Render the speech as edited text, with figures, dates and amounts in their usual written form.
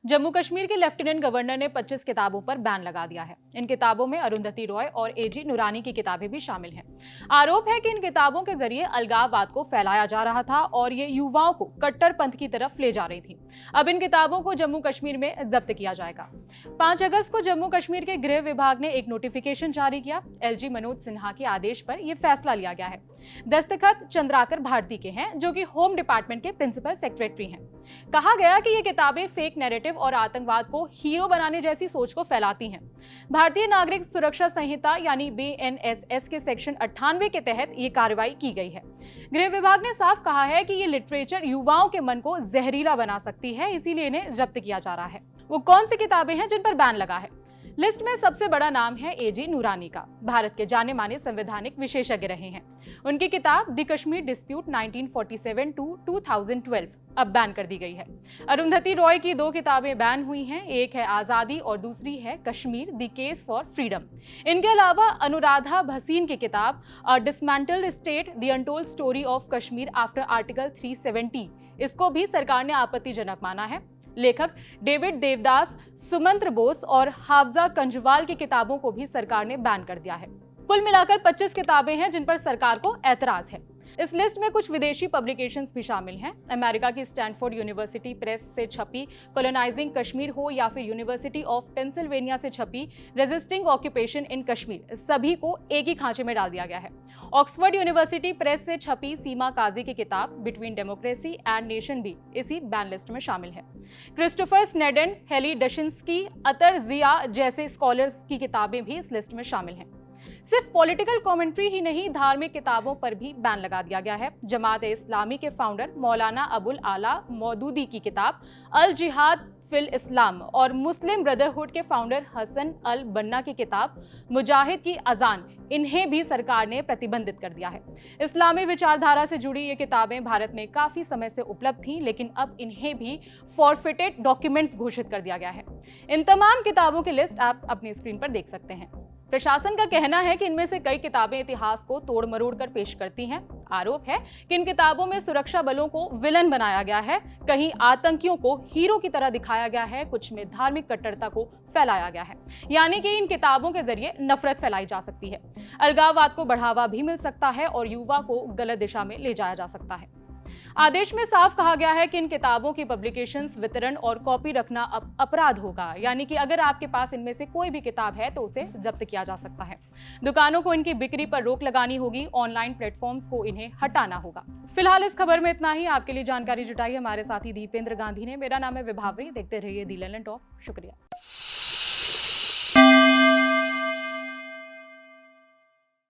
जम्मू कश्मीर के lieutenant governor ने 25 किताबों पर बैन लगा दिया है। इन किताबों में अरुंधति रॉय और एजी नुरानी की किताबें भी शामिल हैं। आरोप है कि इन किताबों के जरिए अलगाववाद को फैलाया जा रहा था और ये युवाओं को कट्टरपंथ की तरफ ले जा रही थी। अब इन किताबों को जम्मू कश्मीर में जब्त किया जाएगा। 5 अगस्त को जम्मू कश्मीर के गृह विभाग ने एक नोटिफिकेशन जारी किया। एलजी मनोज सिन्हा के आदेश पर यह फैसला लिया गया है। दस्तखत चंद्राकर भारती के हैं, जो कि होम डिपार्टमेंट के प्रिंसिपल सेक्रेटरी हैं। कहा गया कि ये किताबें फेक नैरेटिव और आतंकवाद को हीरो बनाने जैसी सोच को फैलाती हैं। भारतीय नागरिक सुरक्षा संहिता यानी बीएनएसएस के सेक्शन 98 के तहत ये कार्रवाई की गई है। गृह विभाग ने साफ कहा है कि ये लिटरेचर युवाओं के मन को जहरीला बना सकती है, इसीलिए इन्हें जब्त किया जा रहा है। वो कौन सी किताबें हैं जिन पर बैन लगा है? लिस्ट में सबसे बड़ा नाम है एजी नुरानी का। भारत के जाने माने संवैधानिक विशेषज्ञ रहे हैं। उनकी किताब द कश्मीर डिस्प्यूट 1947 टू 2012 अब बैन कर दी गई है। अरुंधति रॉय की 2 किताबें बैन हुई हैं, एक है आज़ादी और दूसरी है Kashmir the case for freedom. इनके अलावा अनुराधा भसीन की किताब dismantled state the untold story of Kashmir after article 370, इसको भी सरकार ने आपत्तिजनक माना है। लेखक डेविड देवदास, सुमंत्र बोस और हाफजा कंजवाल की किताबों को भी सरकार ने बैन कर दिया है। कुल मिलाकर 25 किताबें हैं जिन पर सरकार को एतराज है। इस लिस्ट में कुछ विदेशी पब्लिकेशंस भी शामिल हैं। अमेरिका की स्टैनफोर्ड यूनिवर्सिटी प्रेस से छपी कॉलोनाइजिंग कश्मीर हो या फिर यूनिवर्सिटी ऑफ पेंसिल्वेनिया से छपी रेजिस्टिंग ऑक्यूपेशन इन कश्मीर, सभी को एक ही खांचे में डाल दिया गया है। ऑक्सफोर्ड यूनिवर्सिटी प्रेस से छपी सीमा काजी की किताब बिटवीन डेमोक्रेसी एंड नेशन भी इसी बैन लिस्ट में शामिल है। क्रिस्टोफर स्नेडन, हेली डशिंस्की, अतर जिया जैसे स्कॉलर्स की किताबें भी इस लिस्ट में शामिल हैं। सिर्फ पॉलिटिकल कमेंट्री ही नहीं, धार्मिक किताबों पर भी बैन लगा दिया गया है। जमात-ए इस्लामी के फाउंडर मौलाना अबुल आला मौदूदी की किताब अल जिहाद फिल इस्लाम और मुस्लिम ब्रदरहुड के फाउंडर हसन अल बन्ना की किताब मुजाहिद की अजान, इन्हें भी सरकार ने प्रतिबंधित कर दिया है। इस्लामी विचारधारा से जुड़ी ये किताबें भारत में काफी समय से उपलब्ध थीं, लेकिन अब इन्हें भी फॉरफिटेड डॉक्यूमेंट्स घोषित कर दिया गया है। इन तमाम किताबों की लिस्ट आप अपनी स्क्रीन पर देख सकते हैं। प्रशासन का कहना है कि इनमें से कई किताबें इतिहास को तोड़ मरोड़ कर पेश करती हैं। आरोप है कि इन किताबों में सुरक्षा बलों को विलन बनाया गया है, कहीं आतंकियों को हीरो की तरह दिखाया गया है, कुछ में धार्मिक कट्टरता को फैलाया गया है। यानी कि इन किताबों के जरिए नफरत फैलाई जा सकती है, अलगाववाद को बढ़ावा भी मिल सकता है और युवा को गलत दिशा में ले जाया जा सकता है। आदेश में साफ कहा गया है कि इन किताबों की पब्लिकेशंस, वितरण और कॉपी रखना अब अपराध होगा। यानी कि अगर आपके पास इनमें से कोई भी किताब है तो उसे जब्त किया जा सकता है। दुकानों को इनकी बिक्री पर रोक लगानी होगी, ऑनलाइन प्लेटफॉर्म्स को इन्हें हटाना होगा। फिलहाल इस खबर में इतना ही। आपके लिए जानकारी जुटाई हमारे साथी दीपेंद्र गांधी ने। मेरा नाम है विभावरी। देखते रहिए दी लैंड टॉप। शुक्रिया।